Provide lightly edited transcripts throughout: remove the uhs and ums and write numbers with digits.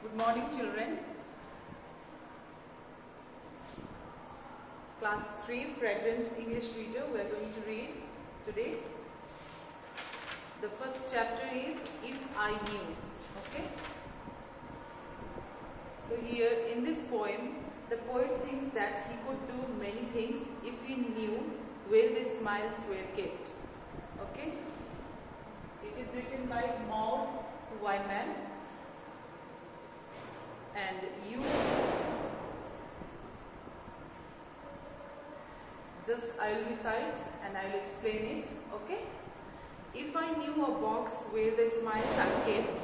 Good morning, children. Class 3 Fragrance English Reader. We are going to read today. The first chapter is If I Knew. Okay. So here in this poem, the poet thinks that he could do many things if he knew where the smiles were kept. Okay. It is written by Maud Wayman. And I will recite and I will explain it. Okay. If I knew a box where the smiles are kept,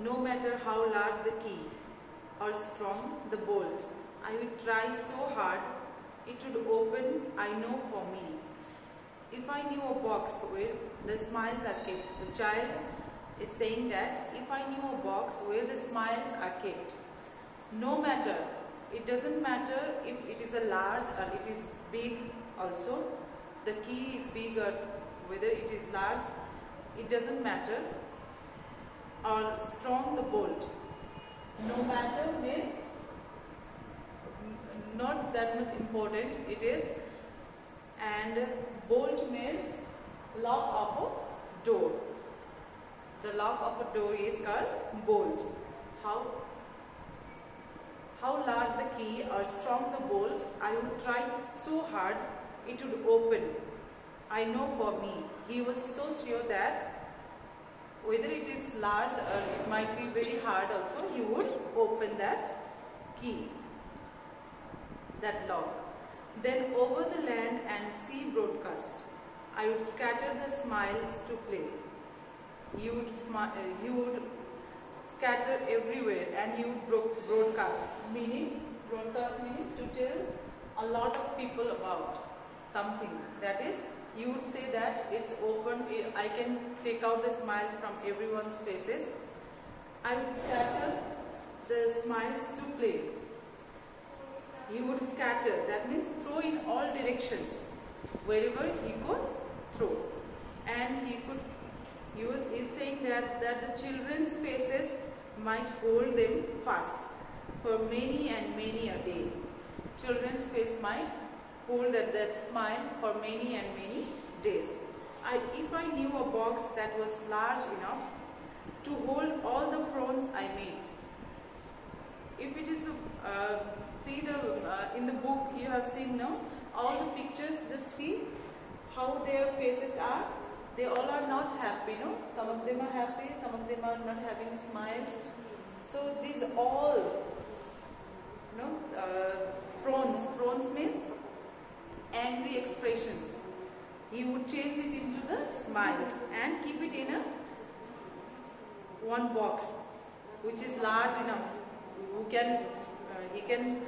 no matter how large the key or strong the bolt, I would try so hard it would open, I know, for me. If I knew a box where the smiles are kept, the child is saying that if I knew a box where the smiles are kept, no matter, it doesn't matter if it is a large or it is big also, the key is big or whether it is large, it doesn't matter, or strong the bolt. No matter means not that much important it is, and bolt means lock of a door. The lock of a door is called bolt. How large the key or strong the bolt, I would try so hard it would open. I know for me. He was so sure that whether it is large or it might be very hard also, he would open that key, that lock. Then over the land and sea broadcast, I would scatter the smiles to play. He would scatter everywhere and he would broadcast meaning to tell a lot of people about something. That is, he would say that it's open, I can take out the smiles from everyone's faces. I would scatter the smiles to play. He would scatter, that means throw in all directions, wherever he could throw. And he is saying that the children's faces might hold them fast for many and many a day. Children's face might hold that smile for many and many days. If I knew a box that was large enough to hold all the frowns I made. If it is in the book you have seen now, all the pictures, just see how their faces are. They all are not happy, no? Some of them are happy, some of them are not having smiles. So these all, frowns means angry expressions. He would change it into the smiles and keep it in one box, which is large enough. He can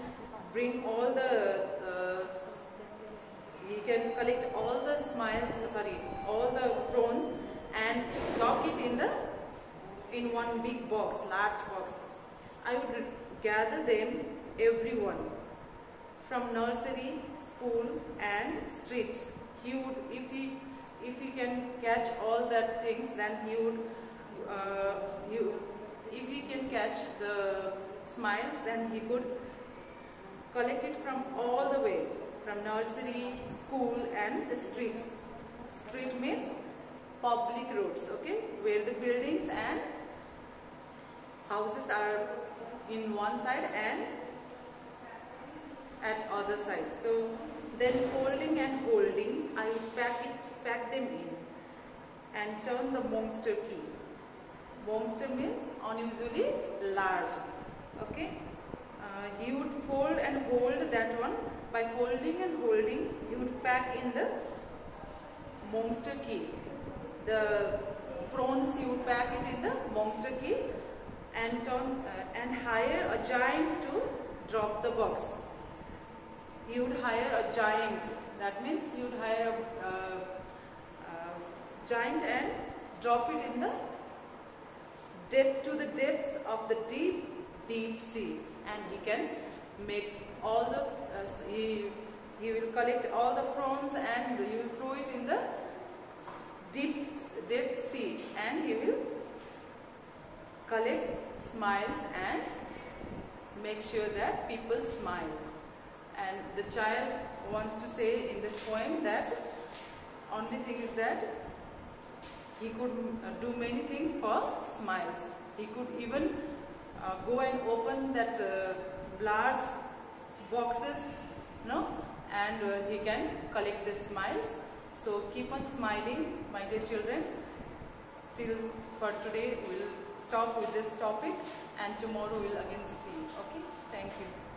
bring all the. He can collect all the all the frowns and lock it in one big box, large box. I would gather them, everyone, from nursery, school and street. He would, if he can catch all that things, then he would, if he can catch the smiles, then he could collect it from all the way, from nursery, school and the street. Street means public roads, okay, where the buildings and houses are in one side and at other side. So then folding and holding, I would pack them in and turn the monster key. Monster means unusually large, okay. He would fold and hold that one. By folding and holding, he would pack in the monster key. The frowns, he would pack it in the monster key and hire a giant to drop the box. He would hire a giant. That means he would hire a giant and drop it in the depths of the deep sea, and he can make all the he will collect all the frowns and he will throw it in the deep sea, and he will collect smiles and make sure that people smile. And the child wants to say in this poem that only thing is that he could do many things for smiles. He could even go and open that large boxes, no, and he can collect the smiles. So keep on smiling, my dear children. Still for today we'll stop with this topic, and tomorrow we'll again see. Okay, thank you.